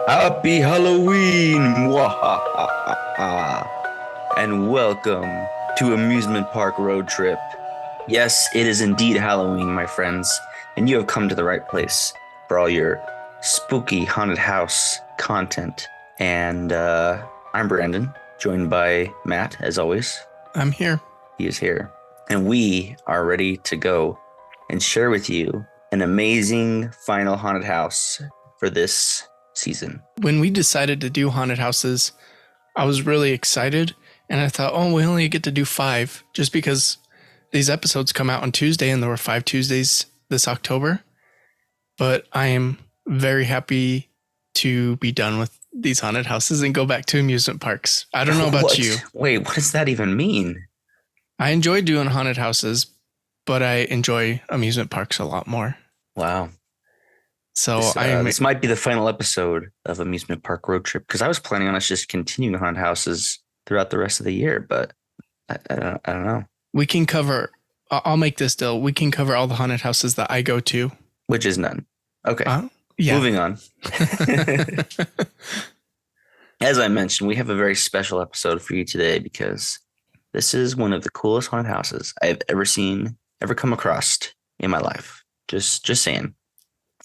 Happy Halloween! Mwahaha. And welcome to Amusement Park Road Trip. Yes, it is indeed Halloween, my friends, and you have come to the right place for all your spooky haunted house content. And I'm Brandon, joined by Matt, as always. I'm here. He is here. And we are ready to go and share with you an amazing final haunted house for this season. When we decided to do haunted houses, I was really excited, and I thought, oh, we only get to do 5 just because these episodes come out on Tuesday and there were 5 Tuesdays this October. But I am very happy to be done with these haunted houses and go back to amusement parks. I don't know about What? you. Wait, what does that even mean? I enjoy doing haunted houses, but I enjoy amusement parks a lot more. Wow. So This might be the final episode of Amusement Park Road Trip because I was planning on us just continuing haunted houses throughout the rest of the year, but I don't know. We can cover, I'll make this deal. We can cover all the haunted houses that I go to. Which is none. Okay. Yeah. Moving on. As I mentioned, we have a very special episode for you today because this is one of the coolest haunted houses I've ever seen, ever come across in my life. Just saying.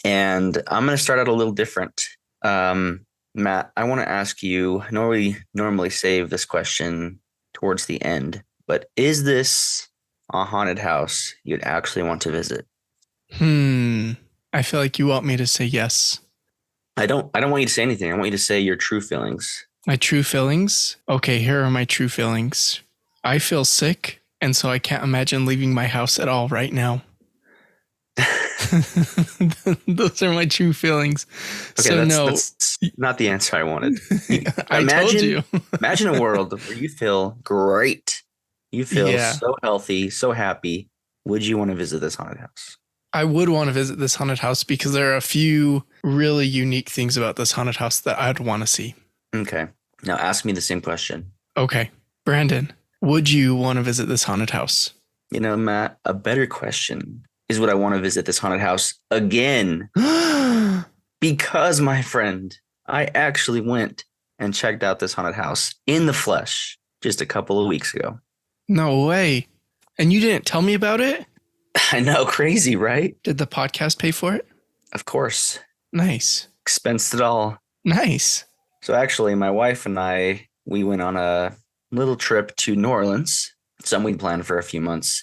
And I'm going to start out a little different. Matt, I want to ask you, normally save this question towards the end, but is this a haunted house you'd actually want to visit? I feel like you want me to say yes. I don't want you to say anything. I want you to say your true feelings. My true feelings? Okay, here are my true feelings. I feel sick, and so I can't imagine leaving my house at all right now. Those are my true feelings. Okay, so that's not the answer I wanted. I told you. Imagine a world where you feel great. You feel so healthy, so happy. Would you want to visit this haunted house? I would want to visit this haunted house because there are a few really unique things about this haunted house that I'd want to see. Okay. Now ask me the same question. Okay. Brandon, would you want to visit this haunted house? You know, Matt, a better question is would I want to visit this haunted house again? Because, my friend, I actually went and checked out this haunted house in the flesh just a couple of weeks ago. No way. And you didn't tell me about it? I know, crazy, right? Did the podcast pay for it? Of course. Nice. Expensed it all. Nice. So actually, my wife and I, we went on a little trip to New Orleans, something we'd planned for a few months.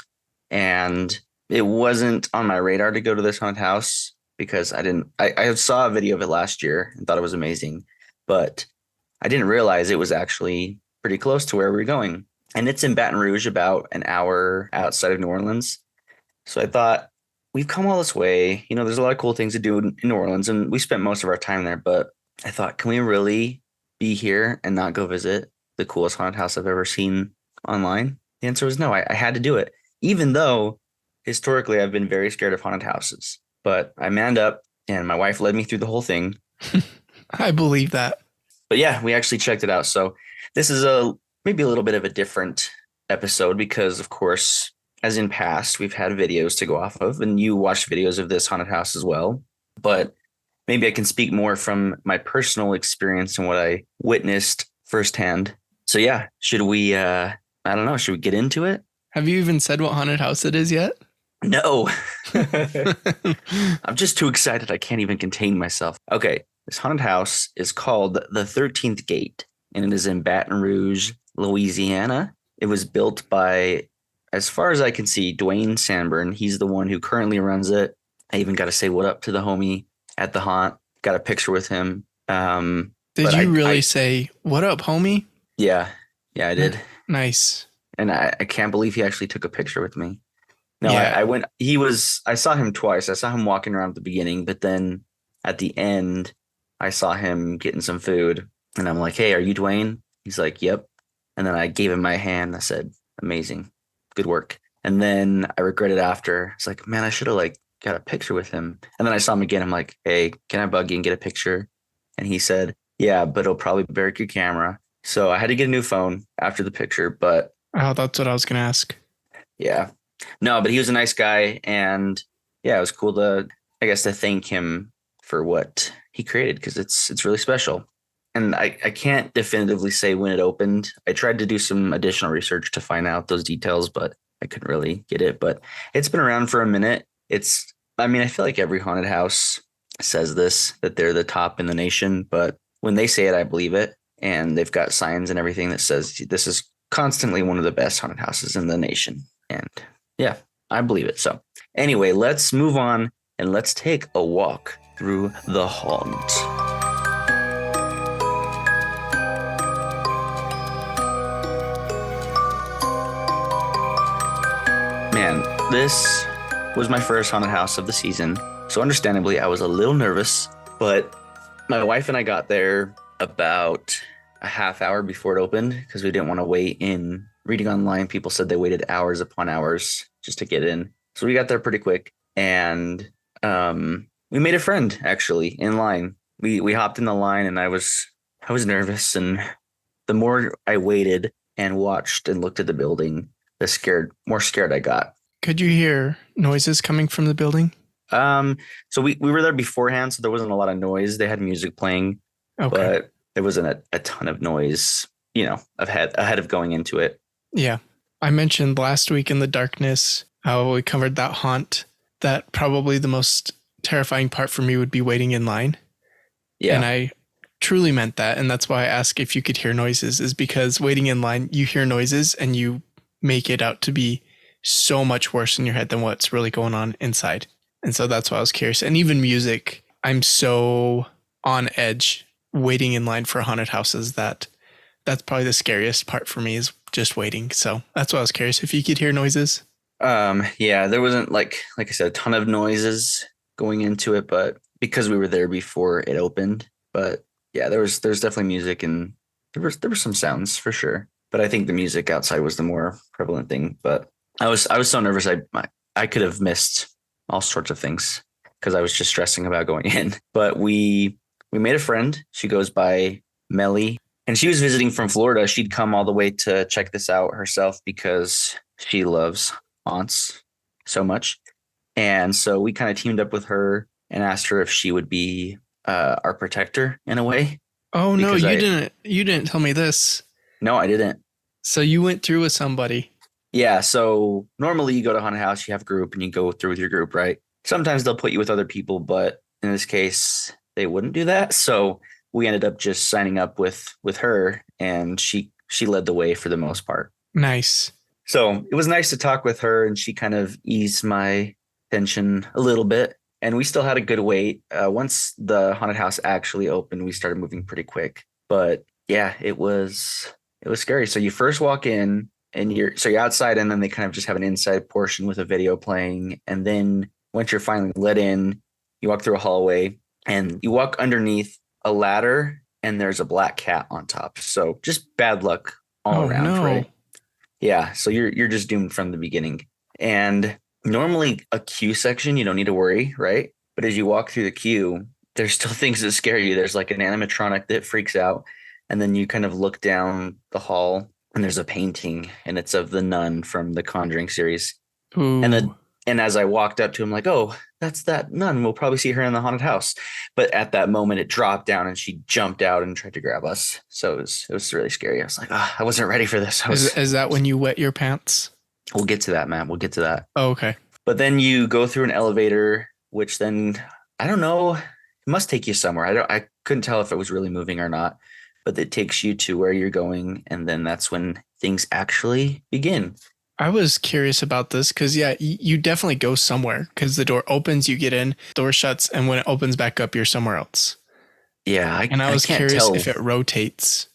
And it wasn't on my radar to go to this haunted house because I saw a video of it last year and thought it was amazing, but I didn't realize it was actually pretty close to where we were going. And it's in Baton Rouge, about an hour outside of New Orleans. So I thought, we've come all this way. You know, there's a lot of cool things to do in New Orleans, and we spent most of our time there. But I thought, can we really be here and not go visit the coolest haunted house I've ever seen online? The answer was no. I had to do it, even though historically I've been very scared of haunted houses. But I manned up, and my wife led me through the whole thing. I believe that. But yeah, we actually checked it out. So this is maybe a little bit of a different episode because, of course, as in past, we've had videos to go off of, and you watched videos of this haunted house as well. But maybe I can speak more from my personal experience and what I witnessed firsthand. So yeah, should we get into it? Have you even said what haunted house it is yet? No. I'm just too excited. I can't even contain myself. Okay, this haunted house is called the 13th Gate, and it is in Baton Rouge, Louisiana. It was built by, as far as I can see, Dwayne Sanborn. He's the one who currently runs it. I even got to say what up to the homie at the haunt. Got a picture with him. Did you really say what up, homie? Yeah, I did. Nice. And I can't believe he actually took a picture with me. No, yeah. I saw him twice. I saw him walking around at the beginning, but then at the end, I saw him getting some food. And I'm like, hey, are you Dwayne? He's like, yep. And then I gave him my hand. I said, amazing. Good work. And then I regretted after. It's like, man, I should have got a picture with him. And then I saw him again. I'm like, hey, can I bug you and get a picture? And he said, yeah, but it'll probably break your camera. So I had to get a new phone after the picture, but. Oh, that's what I was going to ask. Yeah. No, but he was a nice guy. And yeah, it was cool to thank him for what he created because it's really special. And I can't definitively say when it opened. I tried to do some additional research to find out those details, but I couldn't really get it. But it's been around for a minute. I mean, I feel like every haunted house says this, that they're the top in the nation. But when they say it, I believe it. And they've got signs and everything that says this is constantly one of the best haunted houses in the nation. And yeah, I believe it. So anyway, let's move on and let's take a walk through the haunt. Man, this was my first haunted house of the season. So understandably, I was a little nervous, but my wife and I got there about a half hour before it opened because we didn't want to wait in. Reading online, people said they waited hours upon hours just to get in. So we got there pretty quick, and we made a friend actually in line. We hopped in the line, and I was nervous, and the more I waited and watched and looked at the building, the more scared I got. Could you hear noises coming from the building? So we were there beforehand, so there wasn't a lot of noise. They had music playing, but there wasn't a ton of noise, ahead of going into it. Yeah. I mentioned last week in the darkness how we covered that haunt, that probably the most terrifying part for me would be waiting in line. Yeah. And I truly meant that. And that's why I asked if you could hear noises, is because waiting in line, you hear noises and you make it out to be so much worse in your head than what's really going on inside. And so that's why I was curious. And even music, I'm so on edge waiting in line for haunted houses that's probably the scariest part for me, is just waiting. So that's why I was curious if you could hear noises. Yeah, there wasn't like I said, a ton of noises going into it, but because we were there before it opened. But yeah, there's definitely music, and there were some sounds for sure. But I think the music outside was the more prevalent thing. But I was so nervous I could have missed all sorts of things because I was just stressing about going in. But we made a friend. She goes by Melly, and she was visiting from Florida. She'd come all the way to check this out herself because she loves haunts so much. And so we kind of teamed up with her and asked her if she would be our protector in a way. Oh no, you didn't tell me this. No, I didn't. So you went through with somebody. Yeah. So normally you go to haunted house, you have a group and you go through with your group, right? Sometimes they'll put you with other people, but in this case, they wouldn't do that. So we ended up just signing up with her, and she led the way for the most part. Nice. So it was nice to talk with her, and she kind of eased my tension a little bit. And we still had a good wait. Once the haunted house actually opened, we started moving pretty quick. But yeah, it was scary. So you first walk in, and you're outside, and then they kind of just have an inside portion with a video playing. And then once you're finally let in, you walk through a hallway, and you walk underneath a ladder, and there's a black cat on top. So just bad luck all around, no. Right? Yeah. So you're just doomed from the beginning. And normally a queue section, you don't need to worry, right? But as you walk through the queue, there's still things that scare you. There's like an animatronic that freaks out. And then you kind of look down the hall, and there's a painting, and it's of the nun from the Conjuring series. Ooh. And as I walked up to him, like, oh, that's that nun. We'll probably see her in the haunted house. But at that moment, it dropped down, and she jumped out and tried to grab us. So it was really scary. I was like, I wasn't ready for this. Is that when you wet your pants? We'll get to that, Matt. We'll get to that. Oh, okay. But then you go through an elevator, which then, I don't know, it must take you somewhere. I couldn't tell if it was really moving or not, but it takes you to where you're going. And then that's when things actually begin. I was curious about this because, yeah, you definitely go somewhere because the door opens, you get in, door shuts, and when it opens back up, you're somewhere else. Yeah. I was curious if it rotates.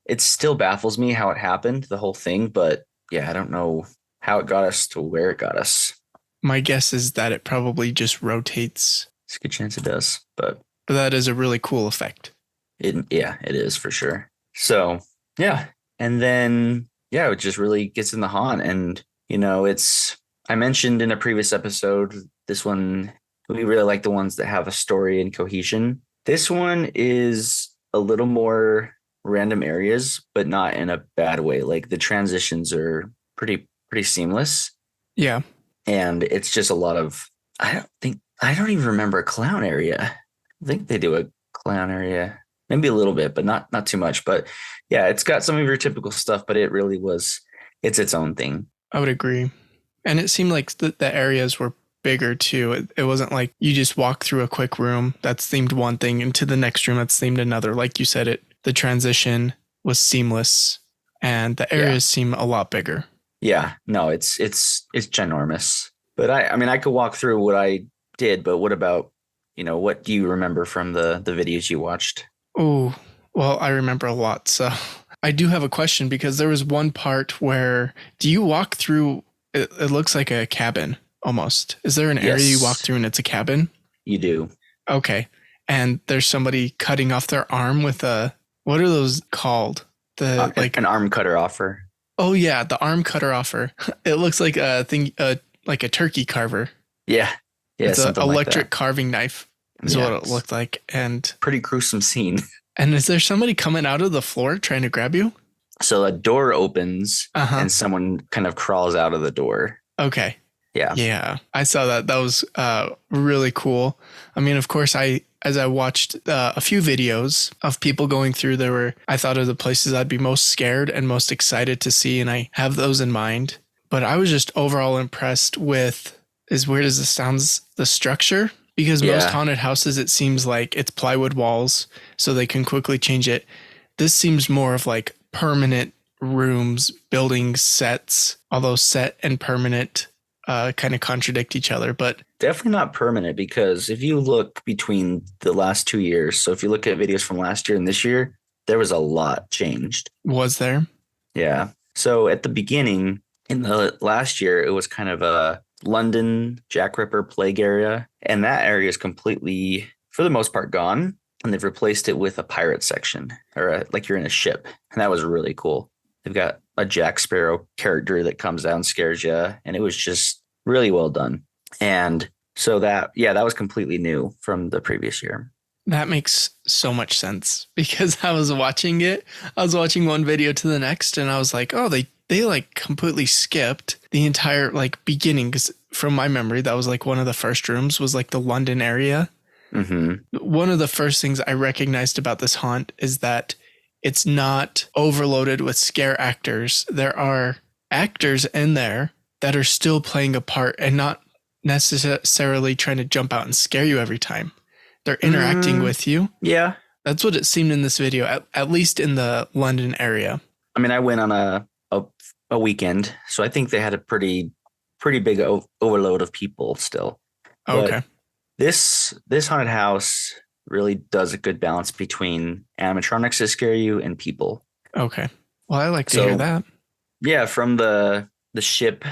It still baffles me how it happened, the whole thing. But yeah, I don't know how it got us to where it got us. My guess is that it probably just rotates. It's a good chance it does. But that is a really cool effect. It is for sure. So, yeah. And then, yeah, it just really gets in the haunt. And, I mentioned in a previous episode, this one, we really like the ones that have a story and cohesion. This one is a little more random areas, but not in a bad way. Like the transitions are pretty seamless. Yeah. And it's just a lot of, I don't even remember a clown area. I think they do a clown area, maybe a little bit, but not too much. But yeah, it's got some of your typical stuff, but it really was it's its own thing. I would agree. And it seemed like the areas were bigger too. It wasn't like you just walk through a quick room that's themed one thing into the next room that's themed another. Like you said, the transition was seamless and the Yeah. areas seem a lot bigger. Yeah. No, it's ginormous. But I mean I could walk through what I did, but what about, what do you remember from the videos you watched? Oh, well, I remember a lot. So I do have a question because there was one part where do you walk through? It looks like a cabin almost. Is there an area you walk Yes, through and it's a cabin? you do. Okay. And there's somebody cutting off their arm with a, what are those called? The like, An arm cutter offer. oh yeah, the arm cutter offer. It looks like a thing, like a turkey carver. Yeah. Yeah, It's an something like electric that. carving knife is Yeah. what it looked like. Pretty gruesome scene. And is there somebody coming out of the floor trying to grab you? So a door opens Uh-huh. and someone kind of crawls out of the door. Okay. Yeah. Yeah, I saw that. That was really cool. I mean, of course, as I watched a few videos of people going through, I thought of the places I'd be most scared and most excited to see, and I have those in mind. But I was just overall impressed with, as weird as this sounds, the structure. Because most Yeah. haunted houses, it seems like it's plywood walls, so they can quickly change it. This seems more of like permanent rooms, building sets, although set and permanent kind of contradict each other. But Definitely not permanent because if you look between the last 2 years, so if you look at videos from last year and this year, there was a lot changed. was there? Yeah. So at the beginning, in the last year, it was kind of a London Jack Ripper plague area. And that area is completely, for the most part, gone. And they've replaced it with a pirate section like you're in a ship. And that was really cool. They've got a Jack Sparrow character that comes out and scares you. And it was just really well done. And so that was completely new from the previous year. That makes so much sense because I was watching it. I was watching one video to the next and I was like, oh, they like completely skipped the entire like beginning. Because from my memory, that was like one of the first rooms was like the London area. Mm-hmm. One of the first things I recognized about this haunt is that it's not overloaded with scare actors. There are actors in there that are still playing a part and not necessarily trying to jump out and scare you every time. They're interacting with you. Yeah. That's what it seemed in this video, at least in the London area. I mean, I went on a weekend, so I think they had a pretty big overload of people still. But Okay. this haunted house really does a good balance between animatronics to scare you and people. Okay. Well, I like to hear that. Yeah, from the ship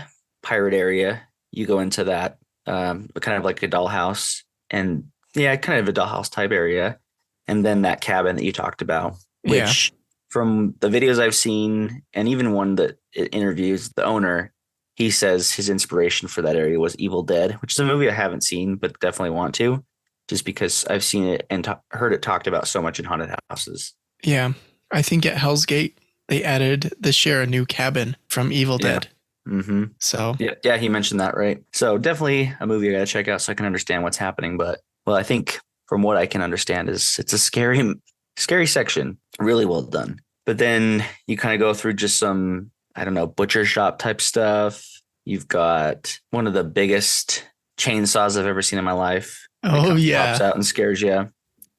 pirate area, you go into that kind of like a dollhouse, and yeah, kind of a dollhouse type area, and then that cabin that you talked about, which from the videos I've seen, and even one that it interviews the owner, he says his inspiration for that area was Evil Dead, which is a movie I haven't seen, but definitely want to, just because I've seen it and heard it talked about so much in haunted houses. Yeah. I think at Hell's Gate, they added this year a new cabin from Evil Dead. Mm-hmm. So yeah, he mentioned that, right? So definitely a movie I gotta check out so I can understand what's happening. But well, I think from what I can understand is it's a scary section, really well done. But then you kind of go through just some, I don't know, butcher shop type stuff. You've got one of the biggest chainsaws I've ever seen in my life. oh yeah, Pops out and scares you.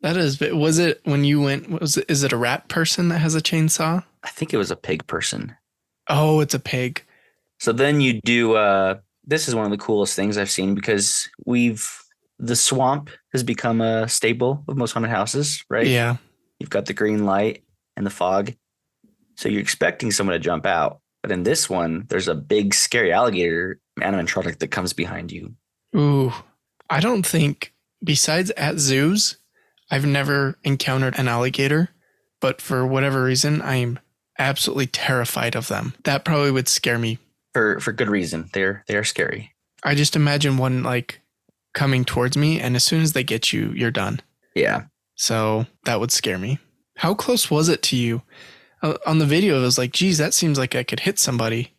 that is. Was it when you went? Is it a rat person that has a chainsaw? I think it was a pig person. Oh, it's a pig. So then you do. This is one of the coolest things I've seen because the swamp has become a staple of most haunted houses, right? Yeah. You've got the green light and the fog. So you're expecting someone to jump out. But in this one, there's a big scary alligator animatronic that comes behind you. Ooh, I don't think, besides at zoos, I've never encountered an alligator, but for whatever reason, I'm absolutely terrified of them. That probably would scare me. For good reason. They are scary. I just imagine one like coming towards me, and as soon as they get you, you're done. Yeah. So that would scare me. How close was it to you? On the video, it was like, geez, that seems like I could hit somebody.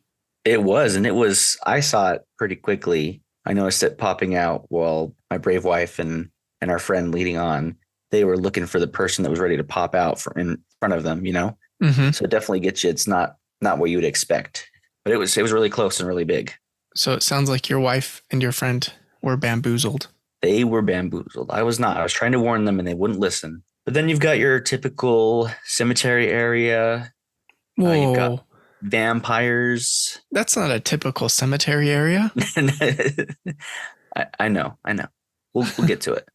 It was, and I saw it pretty quickly. I noticed it popping out while my brave wife and our friend leading on. they were looking for the person that was ready to pop out from in front of them, you know? Mm-hmm. So it definitely gets you. It's not what you would expect, but it was really close and really big. So it sounds like your wife and your friend were bamboozled. They were bamboozled. I was not. I was trying to warn them and they wouldn't listen. But then you've got your typical cemetery area. You've got Whoa. vampires. That's not a typical cemetery area. I know. We'll get to it.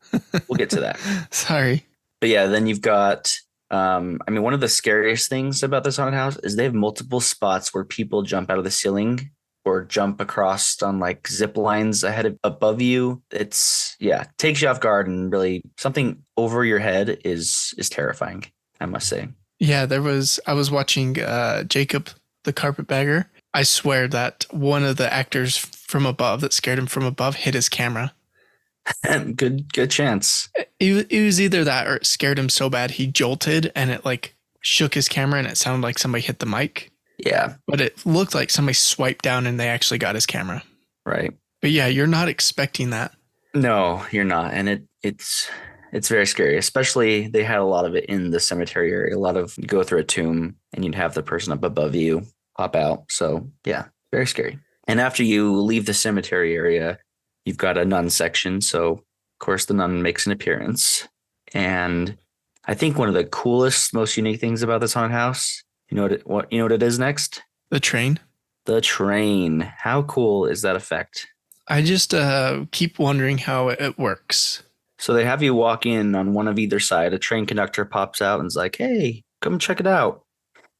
We'll get to that. Sorry. But yeah, then you've got I mean, one of the scariest things about this haunted house is they have multiple spots where people jump out of the ceiling or jump across on like zip lines above you. It's takes you off guard, and really something over your head is terrifying, I must say. Yeah, I was watching Jacob the Carpetbagger. I swear that one of the actors from above that scared him from above hit his camera. Good chance. It was either that or it scared him so bad he jolted and it like shook his camera and it sounded like somebody hit the mic. Yeah. But it looked like somebody swiped down and they actually got his camera. Right. But yeah, you're not expecting that. No, you're not. And it's very scary, especially they had a lot of it in the cemetery area. A lot of you go through a tomb and you'd have the person up above you pop out. So yeah, very scary. And after you leave the cemetery area, you've got a nun section. So of course the nun makes an appearance. And I think one of the coolest, most unique things about this haunted house, you know what it is next? The train. The train. How cool is that effect? I just keep wondering how it works. So they have you walk in on one of either side. A train conductor pops out and is like, hey, come check it out.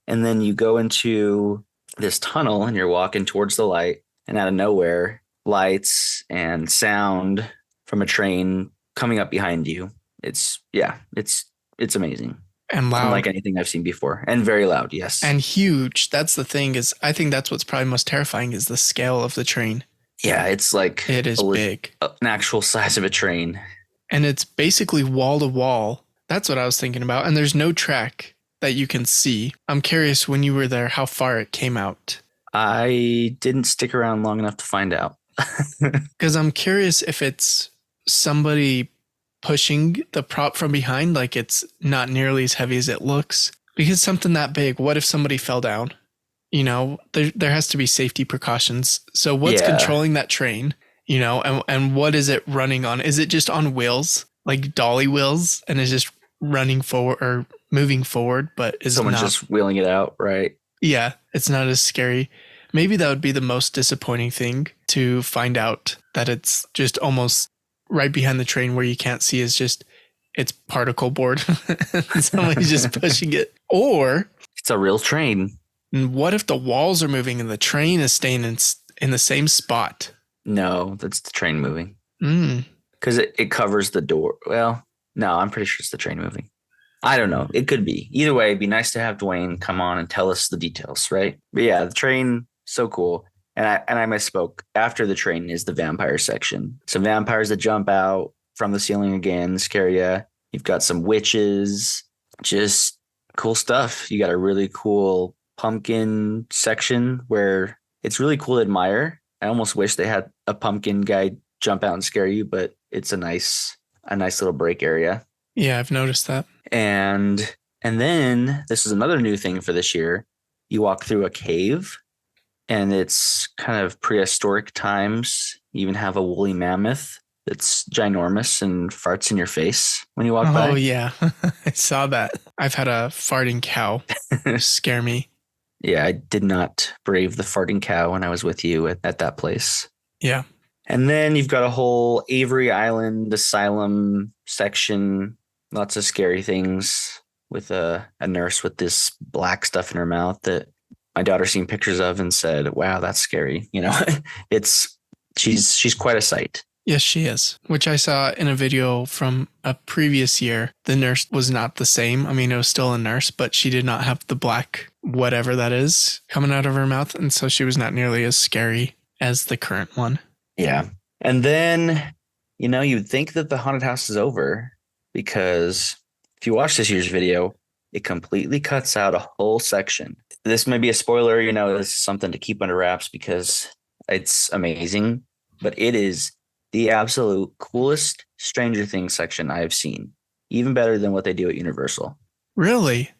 And then you go into this tunnel and you're walking towards the light. And out of nowhere, lights and sound from a train coming up behind you. It's amazing. And loud. Unlike anything I've seen before. And very loud, yes. And huge. That's the thing is I think that's what's probably most terrifying is the scale of the train. Yeah, it's like it is big. An actual size of a train. And it's basically wall to wall. That's what I was thinking about. And there's no track that you can see. I'm curious when you were there how far it came out. I didn't stick around long enough to find out. Because I'm curious if it's somebody pushing the prop from behind, like it's not nearly as heavy as it looks. Because something that big, what if somebody fell down? You know, there has to be safety precautions. So what's controlling that train? You know, and what is it running on? Is it just on wheels, like dolly wheels, and is just running forward or moving forward, but is someone's just wheeling it out, right? Yeah, it's not as scary. Maybe that would be the most disappointing thing to find out that it's just almost right behind the train where you can't see is just it's particle board. Somebody's just pushing it. Or it's a real train. What if the walls are moving and the train is staying in the same spot? No, that's the train moving. Because it covers the door. Well, no, I'm pretty sure it's the train moving. I don't know. It could be. Either way, it'd be nice to have Dwayne come on and tell us the details, right? But yeah, the train, so cool. And I misspoke. After the train is the vampire section. Some vampires that jump out from the ceiling again, scare you. You've got some witches, just cool stuff. You got a really cool pumpkin section where it's really cool to admire. I almost wish they had a pumpkin guy jump out and scare you, but it's a nice little break area. Yeah, I've noticed that. And then this is another new thing for this year. You walk through a cave and it's kind of prehistoric times. You even have a woolly mammoth that's ginormous and farts in your face when you walk by. Oh, yeah. I saw that. I've had a farting cow scare me. Yeah, I did not brave the farting cow when I was with you at that place. Yeah. And then you've got a whole Avery Island asylum section. Lots of scary things with a nurse with this black stuff in her mouth that my daughter seen pictures of and said, wow, that's scary. You know, she's quite a sight. Yes, she is, which I saw in a video from a previous year. The nurse was not the same. I mean, it was still a nurse, but she did not have the black whatever that is coming out of her mouth. And so she was not nearly as scary as the current one. Yeah. And then, you know, you'd think that the haunted house is over because if you watch this year's video, it completely cuts out a whole section. This may be a spoiler, you know, this is something to keep under wraps because it's amazing, but it is the absolute coolest Stranger Things section I've seen. even better than what they do at Universal. Really?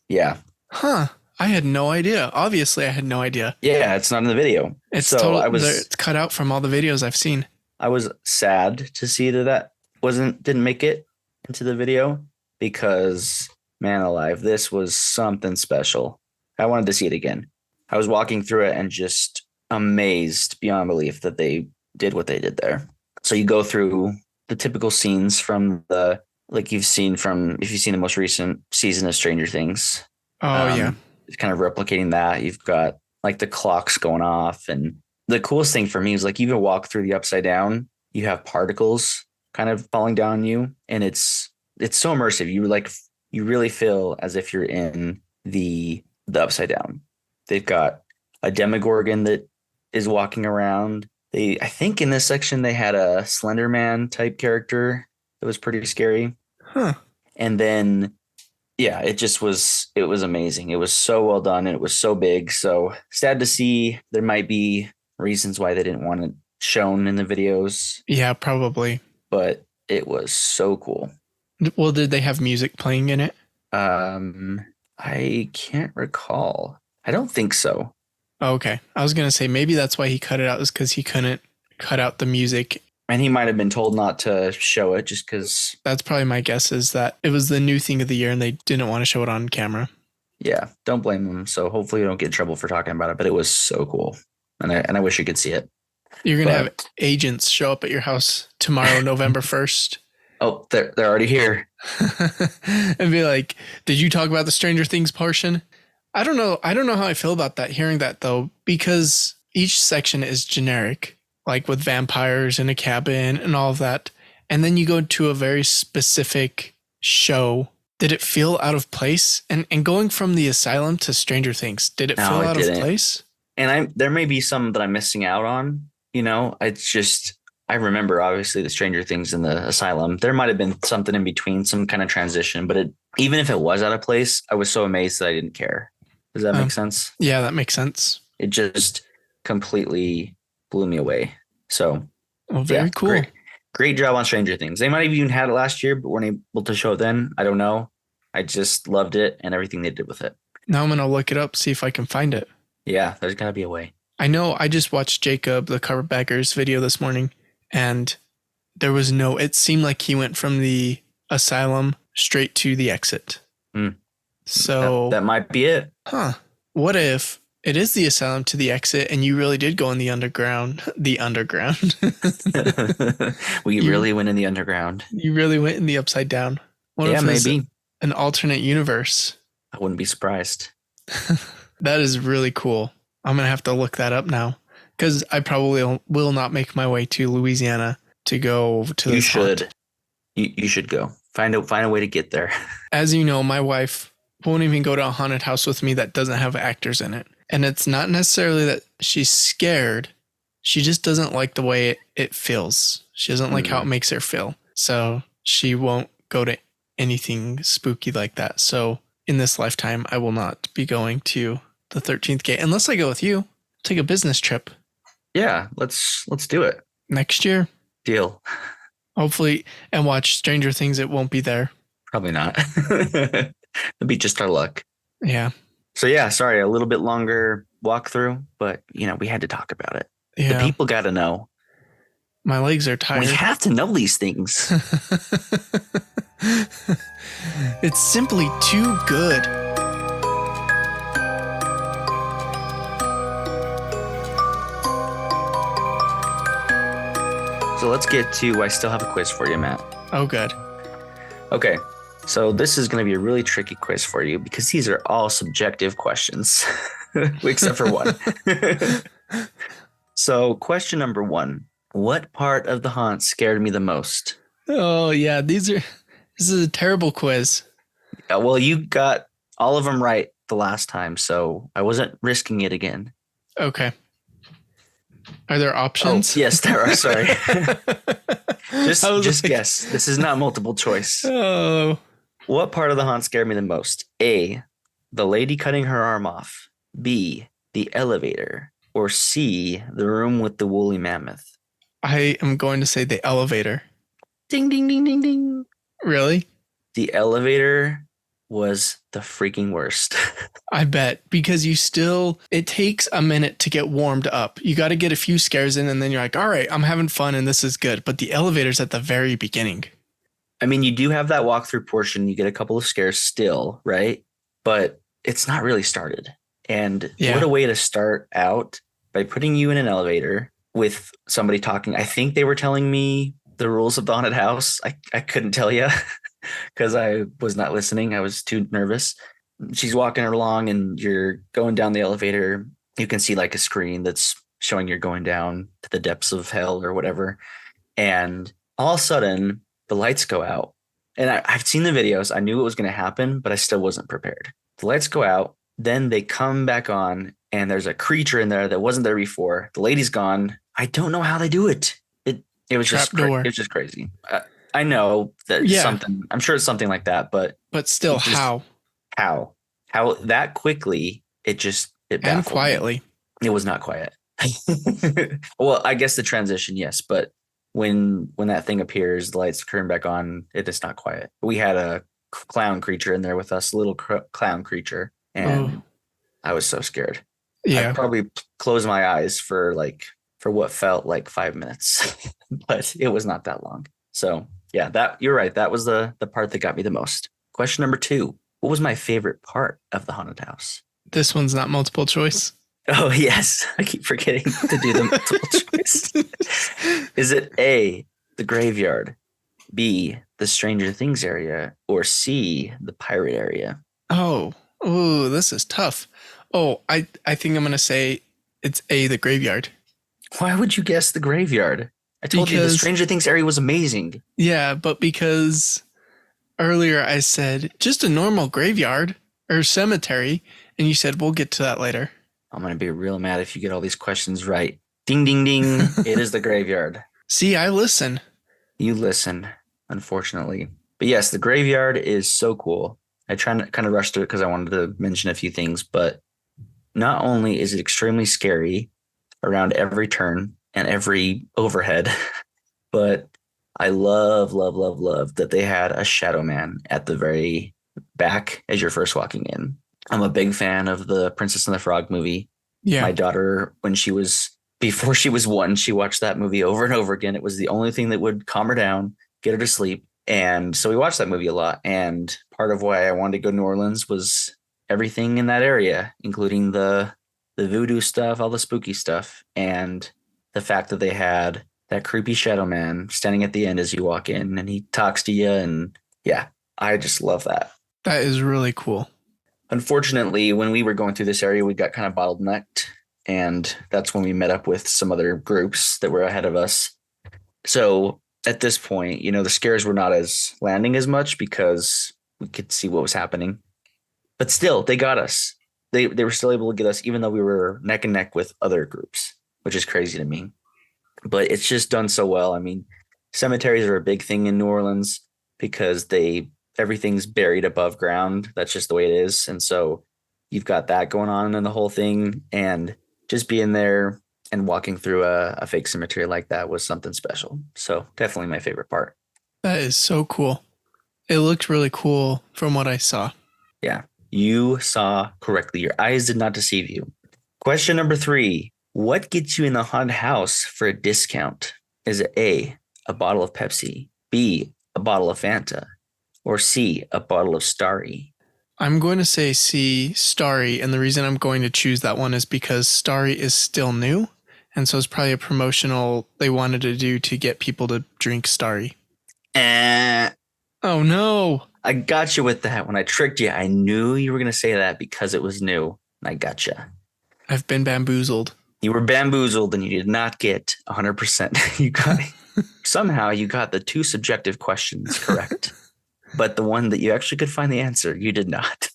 Yeah. Huh. I had no idea. Obviously, I had no idea. Yeah, it's not in the video. It's So total. It's cut out from all the videos I've seen. I was sad to see that didn't make it into the video because man alive, this was something special. I wanted to see it again. I was walking through it and just amazed beyond belief that they did what they did there. So you go through the typical scenes from the like you've seen from if you've seen the most recent season of Stranger Things. Oh yeah. It's kind of replicating that. You've got like the clocks going off, and the coolest thing for me is like you can walk through the upside down. You have particles kind of falling down on you, and it's so immersive. You really feel as if you're in the upside down. They've got a Demogorgon that is walking around. I think in this section they had a Slender Man type character that was pretty scary. Huh. And then yeah, it was amazing. It was so well done and it was so big. So sad to see there might be reasons why they didn't want it shown in the videos, Yeah, probably. but it was so cool. Well, did they have music playing in it? I can't recall. I don't think so. Oh, okay. I was going to say maybe that's why he cut it out, is because he couldn't cut out the music. And he might have been told not to show it just because. That's probably my guess, is that it was the new thing of the year and they didn't want to show it on camera. Yeah, don't blame them. So hopefully you don't get in trouble for talking about it, but it was so cool. And I wish you could see it. You're going to have agents show up at your house tomorrow, November 1st. Oh, they're already here. And be like, did you talk about the Stranger Things portion? I don't know how I feel about that, hearing that though, because each section is generic, like with vampires in a cabin and all of that. And then you go to a very specific show. Did it feel out of place? And going from the asylum to Stranger Things, did it feel out of place? And there may be some that I'm missing out on. You know, it's just I remember obviously the Stranger Things in the asylum. There might have been something in between, some kind of transition, but even if it was out of place, I was so amazed that I didn't care. Does that make sense? Yeah, that makes sense. It just completely blew me away. So, very cool. Great job on Stranger Things. They might have even had it last year, but weren't able to show it then. I don't know. I just loved it and everything they did with it. Now I'm going to look it up, see if I can find it. Yeah, there's got to be a way. I know I just watched Jacob, the Carpetbaggers video this morning, and it seemed like he went from the asylum straight to the exit. So that might be it. Huh. What if it is the asylum to the exit and you really did go in the underground? The underground. Really went in the underground. You really went in the upside down. What if maybe an alternate universe? I wouldn't be surprised. That is really cool. I'm going to have to look that up now, because I probably will not make my way to Louisiana to go to this. You should go. Find a way to get there. As you know, my wife won't even go to a haunted house with me that doesn't have actors in it. And it's not necessarily that she's scared. She just doesn't like the way it feels. She doesn't like how it makes her feel. So she won't go to anything spooky like that. So in this lifetime, I will not be going to the 13th gate unless I go with you. Take a business trip. Yeah, let's do it. Next year. Deal. Hopefully, and watch Stranger Things. It won't be there. Probably not. It'll be just our luck. Yeah. So yeah, sorry, a little bit longer walkthrough, but we had to talk about it. Yeah. The people got to know. My legs are tired. We have to know these things. It's simply too good. So let's get to, I still have a quiz for you, Matt. Oh, good. Okay. So this is going to be a really tricky quiz for you because these are all subjective questions, except for one. So question number 1, what part of the haunt scared me the most? Oh, yeah. This is a terrible quiz. Well, you got all of them right the last time, so I wasn't risking it again. Okay. Are there options? Oh, yes, there are. Sorry. just guess. This is not multiple choice. Oh. What part of the haunt scared me the most? A, the lady cutting her arm off. B, the elevator. Or C, the room with the woolly mammoth. I am going to say the elevator. Ding, ding, ding, ding, ding. Really? The elevator was the freaking worst. I bet because it takes a minute to get warmed up. You got to get a few scares in and then you're like, all right, I'm having fun and this is good. But the elevator's at the very beginning. I mean, you do have that walkthrough portion. You get a couple of scares still, right? But it's not really started. And what Yeah. a way to start out by putting you in an elevator with somebody talking. I think they were telling me the rules of the haunted house. I couldn't tell you because I was not listening. I was too nervous. She's walking along and you're going down the elevator. You can see like a screen that's showing you're going down to the depths of hell or whatever. And all of a sudden, the lights go out. And I've seen the videos. I knew it was going to happen, but I still wasn't prepared. The lights go out. Then they come back on, and there's a creature in there that wasn't there before. The lady's gone. I don't know how they do it. It was Trap just door. it was just crazy. I know that something. I'm sure it's something like that, but still, how that quickly it and baffled quietly. me. It was not quiet. Well, I guess the transition, yes, but when that thing appears, the lights turn back on. It is not quiet. We had a clown creature in there with us, a little clown creature, and I was so scared. Yeah. I probably closed my eyes for what felt like 5 minutes, but it was not that long. So yeah, that you're right. That was the part that got me the most. Question number 2: what was my favorite part of the haunted house? This one's not multiple choice. Oh yes, I keep forgetting to do the multiple choice. Is it A, the graveyard, B, the Stranger Things area, or C, the pirate area? Oh, this is tough. Oh, I think I'm going to say it's A, the graveyard. Why would you guess the graveyard? I told you the Stranger Things area was amazing. Yeah, but because earlier I said just a normal graveyard or cemetery, and you said we'll get to that later. I'm going to be real mad if you get all these questions right. Ding, ding, ding. It is the graveyard. See, I listen. You listen, unfortunately. But yes, the graveyard is so cool. I kind of rushed to it because I wanted to mention a few things, but not only is it extremely scary around every turn and every overhead, but I love that they had a shadow man at the very back as you're first walking in. I'm a big fan of the Princess and the Frog movie. Yeah. My daughter, before she was 1, she watched that movie over and over again. It was the only thing that would calm her down, get her to sleep. And so we watched that movie a lot. And part of why I wanted to go to New Orleans was everything in that area, including the voodoo stuff, all the spooky stuff, and the fact that they had that creepy shadow man standing at the end as you walk in and he talks to you. And yeah, I just love that. That is really cool. Unfortunately, when we were going through this area, we got kind of bottlenecked, and that's when we met up with some other groups that were ahead of us. So at this point, the scares were not as landing as much because we could see what was happening. But still, they got us. They were still able to get us, even though we were neck and neck with other groups, which is crazy to me. But it's just done so well. I mean, cemeteries are a big thing in New Orleans because everything's buried above ground. That's just the way it is. And so you've got that going on in the whole thing. And just being there and walking through a fake cemetery like that was something special. So definitely my favorite part. That is so cool. It looked really cool from what I saw. Yeah, you saw correctly. Your eyes did not deceive you. Question number 3. What gets you in the haunted house for a discount? Is it A, a bottle of Pepsi, B, a bottle of Fanta, or C, a bottle of Starry? I'm going to say C, Starry, and the reason I'm going to choose that one is because Starry is still new, and so it's probably a promotional they wanted to do to get people to drink Starry. Oh no. I got you with that. When I tricked you, I knew you were going to say that because it was new, and I got you. I've been bamboozled. You were bamboozled, and you did not get 100%. Somehow you got the 2 subjective questions correct. But the one that you actually could find the answer, you did not.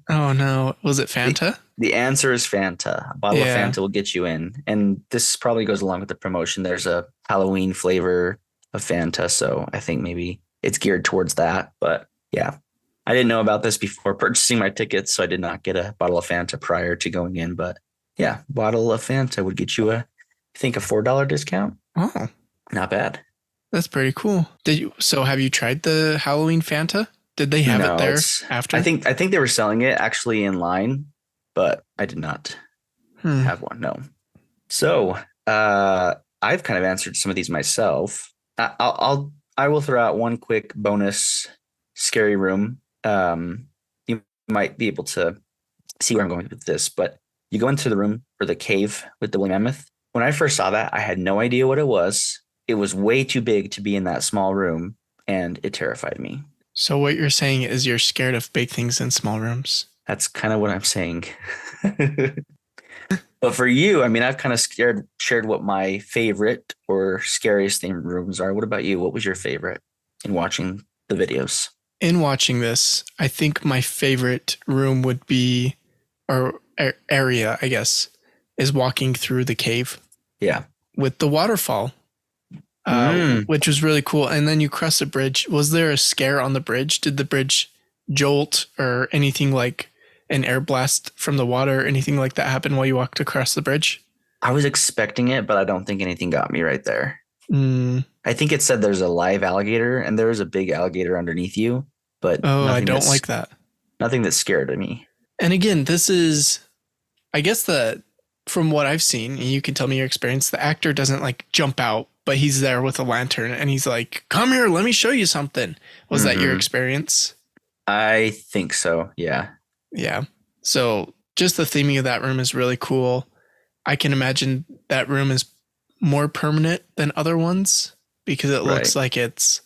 Oh, no. Was it Fanta? The answer is Fanta. A bottle of Fanta will get you in. And this probably goes along with the promotion. There's a Halloween flavor of Fanta. So I think maybe it's geared towards that. But yeah, I didn't know about this before purchasing my tickets. So I did not get a bottle of Fanta prior to going in. But yeah, bottle of Fanta would get you I think a $4 discount. Oh, not bad. That's pretty cool. So have you tried the Halloween Fanta? Did they have it No, there it's after? I think they were selling it actually in line, but I did not Hmm. have one. No. So, I've kind of answered some of these myself. I will throw out one quick bonus scary room. You might be able to see where I'm going with this, but you go into the room for the cave with the woolly mammoth. When I first saw that, I had no idea what it was. It was way too big to be in that small room, and it terrified me. So what you're saying is you're scared of big things in small rooms. That's kind of what I'm saying. But for you, I mean, I've kind of shared what my favorite or scariest themed rooms are. What about you? What was your favorite in watching the videos? In watching this, I think my favorite room would be, or area, I guess, is walking through the cave Yeah. with the waterfall, Mm. which was really cool. And then you cross a bridge. Was there a scare on the bridge? Did the bridge jolt or anything like an air blast from the water, anything like that happen while you walked across the bridge? I was expecting it, but I don't think anything got me right there. Mm. I think it said there's a live alligator and there was a big alligator underneath you, but Oh, I don't like that. nothing that scared me. And again, this is, I guess from what I've seen, and you can tell me your experience, the actor doesn't like jump out, but he's there with a lantern and he's like, come here, let me show you something. Was that your experience? I think so. Yeah. Yeah. So just the theming of that room is really cool. I can imagine that room is more permanent than other ones because it looks like it's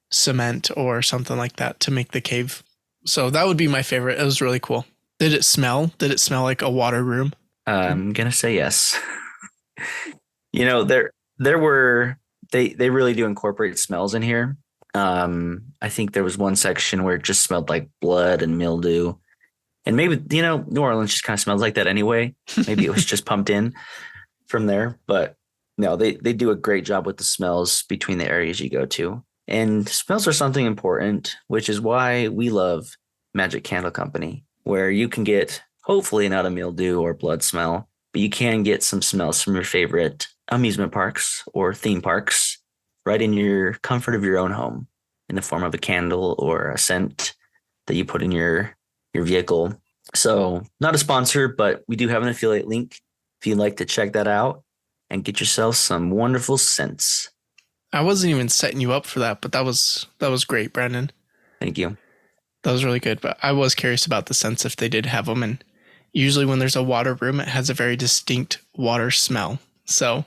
cement or something like that to make the cave. So that would be my favorite. It was really cool. Did it smell? Did it smell like a water room? I'm gonna say yes. You know, there were they really do incorporate smells in here. I think there was one section where it just smelled like blood and mildew. And maybe, New Orleans just kind of smells like that anyway. Maybe it was just pumped in from there. But no, they do a great job with the smells between the areas you go to. And smells are something important, which is why we love Magic Candle Company, where you can get hopefully not a mildew or blood smell, but you can get some smells from your favorite amusement parks or theme parks right in your comfort of your own home in the form of a candle or a scent that you put in your vehicle. So not a sponsor, but we do have an affiliate link if you'd like to check that out and get yourself some wonderful scents. I wasn't even setting you up for that, but that was great, Brandon. Thank you. That was really good. But I was curious about the scents if they did have them. And usually when there's a water room, it has a very distinct water smell. So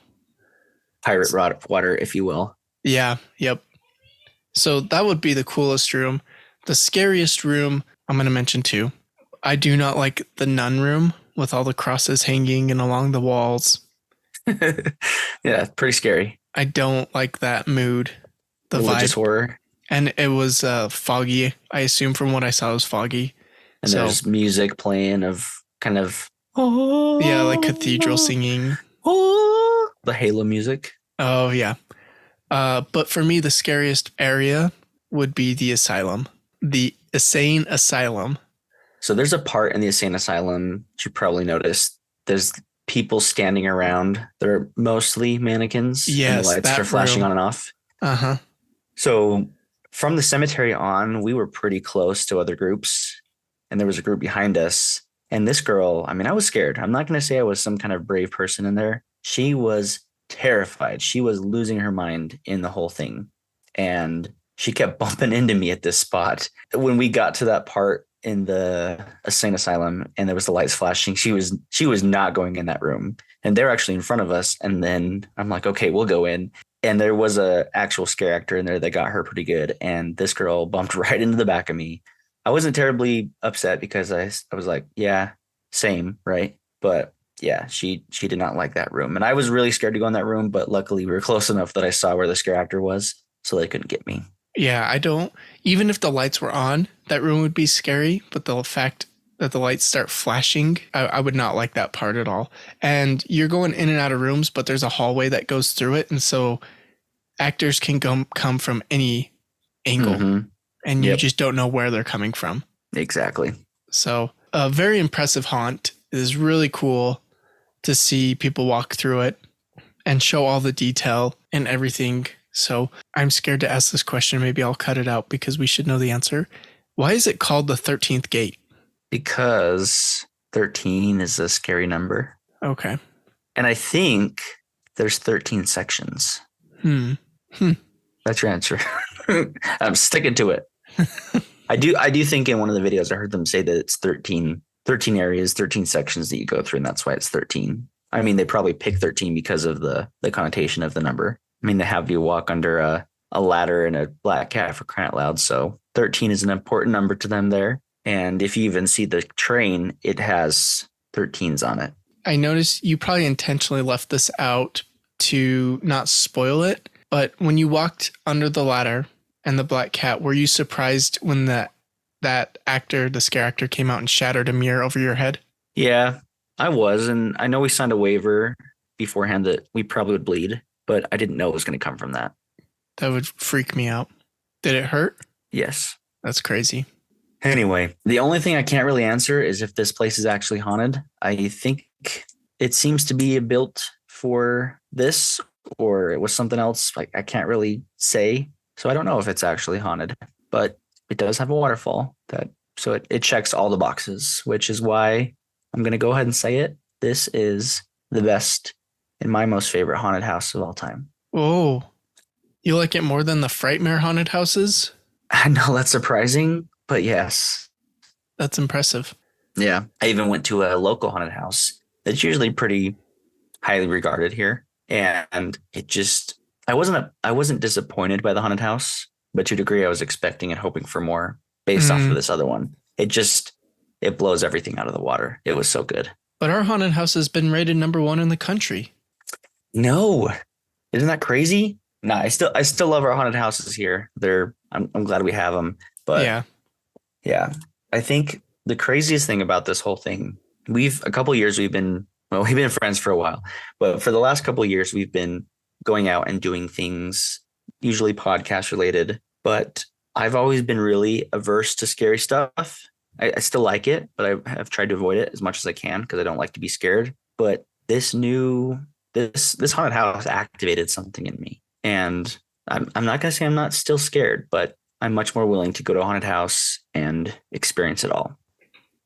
Pirate water, if you will. yeah, yep. So that would be the coolest room. The scariest room I'm going to mention too. I do not like the nun room with all the crosses hanging and along the walls. Yeah, pretty scary. I don't like that mood. The Religious vibe. horror. And it was foggy. I assume from what I saw it was foggy. And there's music playing of kind of yeah, like cathedral singing. The Halo music. Oh yeah. But for me, the scariest area would be the asylum, the Insane Asylum. So there's a part in the Insane Asylum that you probably noticed. There's people standing around. They're mostly mannequins. Yes, and the lights are flashing room. on and off. Uh-huh. So from the cemetery on, we were pretty close to other groups. And there was a group behind us. And this girl, I mean, I was scared. I'm not going to say I was some kind of brave person in there. She was terrified. She was losing her mind in the whole thing. And she kept bumping into me at this spot. When we got to that part in the Insane Asylum and there was the lights flashing, she was not going in that room. And they're actually in front of us. And then I'm like, okay, we'll go in. And there was a actual scare actor in there that got her pretty good. And this girl bumped right into the back of me. I wasn't terribly upset because I was like, yeah, same, right? But yeah, she did not like that room. And I was really scared to go in that room, but luckily we were close enough that I saw where the scare actor was, so they couldn't get me. Yeah, I don't, even if the lights were on, that room would be scary, but the fact that the lights start flashing, I would not like that part at all. And you're going in and out of rooms, but there's a hallway that goes through it. And so actors can come from any angle. Mm-hmm. And you just don't know where they're coming from. Exactly. So a very impressive haunt. It is really cool to see people walk through it and show all the detail and everything. So I'm scared to ask this question. Maybe I'll cut it out because we should know the answer. Why is it called the 13th gate? Because 13 is a scary number. Okay. And I think there's 13 sections. That's your answer. I'm sticking to it. I do think in one of the videos I heard them say that it's 13 areas, 13 sections that you go through, and that's why it's 13. I mean, they probably pick 13 because of the connotation of the number. I mean, they have you walk under a ladder and a black cat for crying out loud. So 13 is an important number to them there. And if you even see the train, it has 13s on it. I noticed you probably intentionally left this out to not spoil it. But when you walked under the ladder and the black cat, were you surprised when that actor, the scare actor, came out and shattered a mirror over your head? Yeah, I was. And I know we signed a waiver beforehand that we probably would bleed, but I didn't know it was going to come from that. That would freak me out. Did it hurt? Yes. That's crazy. Anyway, the only thing I can't really answer is if this place is actually haunted. I think it seems to be built for this, or it was something else. Like, I can't really say. So I don't know if it's actually haunted, but it does have a waterfall so it checks all the boxes, which is why I'm going to go ahead and say it. This is the best and my most favorite haunted house of all time. Oh, you like it more than the Frightmare haunted houses? I know that's surprising, but yes. That's impressive. Yeah. I even went to a local haunted house that's usually pretty highly regarded here. And it just, I wasn't disappointed by the haunted house, but to a degree I was expecting and hoping for more based off of this other one. It blows everything out of the water. It was so good. But our haunted house has been rated #1 in the country. No, isn't that crazy? No, I still love our haunted houses here. I'm glad we have them. But yeah, I think the craziest thing about this whole thing, we've been friends for a while, but for the last couple of years, we've been going out and doing things, usually podcast related, but I've always been really averse to scary stuff. I still like it, but I have tried to avoid it as much as I can because I don't like to be scared. But this haunted house activated something in me. And I'm not going to say I'm not still scared, but I'm much more willing to go to a haunted house and experience it all.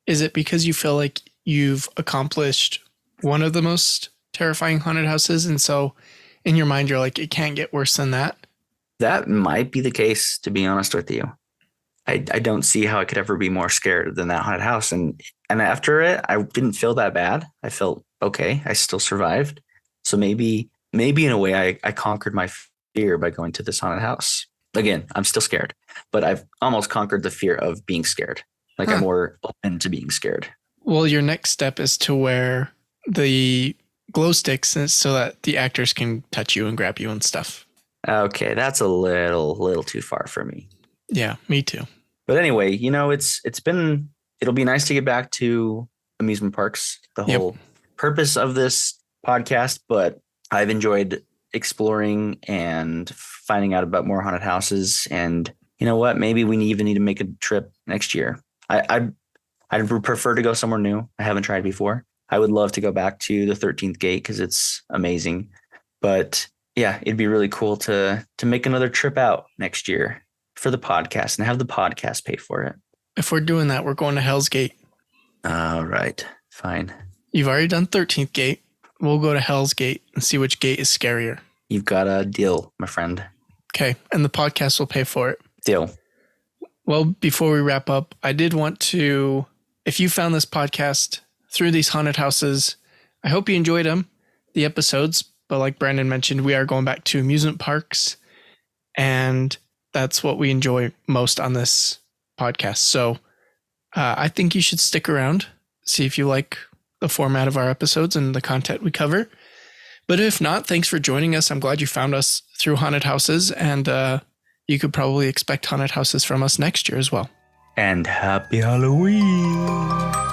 Is it because you feel like you've accomplished one of the most terrifying haunted houses, and so in your mind you're like, it can't get worse than that? That might be the case, to be honest with you. I don't see how I could ever be more scared than that haunted house. And after it, I didn't feel that bad. I felt okay. I still survived. So maybe in a way I conquered my fear by going to this haunted house. Again, I'm still scared, but I've almost conquered the fear of being scared. Like I'm more open to being scared. Well, your next step is to wear the glow sticks so that the actors can touch you and grab you and stuff. Okay, that's a little too far for me. Yeah, me too. But anyway, it'll be nice to get back to amusement parks, the whole purpose of this podcast, but I've enjoyed exploring and finding out about more haunted houses. And you know what? Maybe we even need to make a trip next year. I'd prefer to go somewhere new. I haven't tried before. I would love to go back to the 13th gate because it's amazing. But yeah, it'd be really cool to make another trip out next year for the podcast and have the podcast pay for it. If we're doing that, we're going to Hell's Gate. All right, fine. You've already done 13th gate. We'll go to Hell's Gate and see which gate is scarier. You've got a deal, my friend. Okay, and the podcast will pay for it. Deal. Well, before we wrap up, I did want to, if you found this podcast through these haunted houses, I hope you enjoyed them, the episodes. But like Brandon mentioned, we are going back to amusement parks, and that's what we enjoy most on this podcast. So I think you should stick around, see if you like the format of our episodes and the content we cover. But if not, thanks for joining us. I'm glad you found us through haunted houses, and you could probably expect haunted houses from us next year as well. And happy Halloween.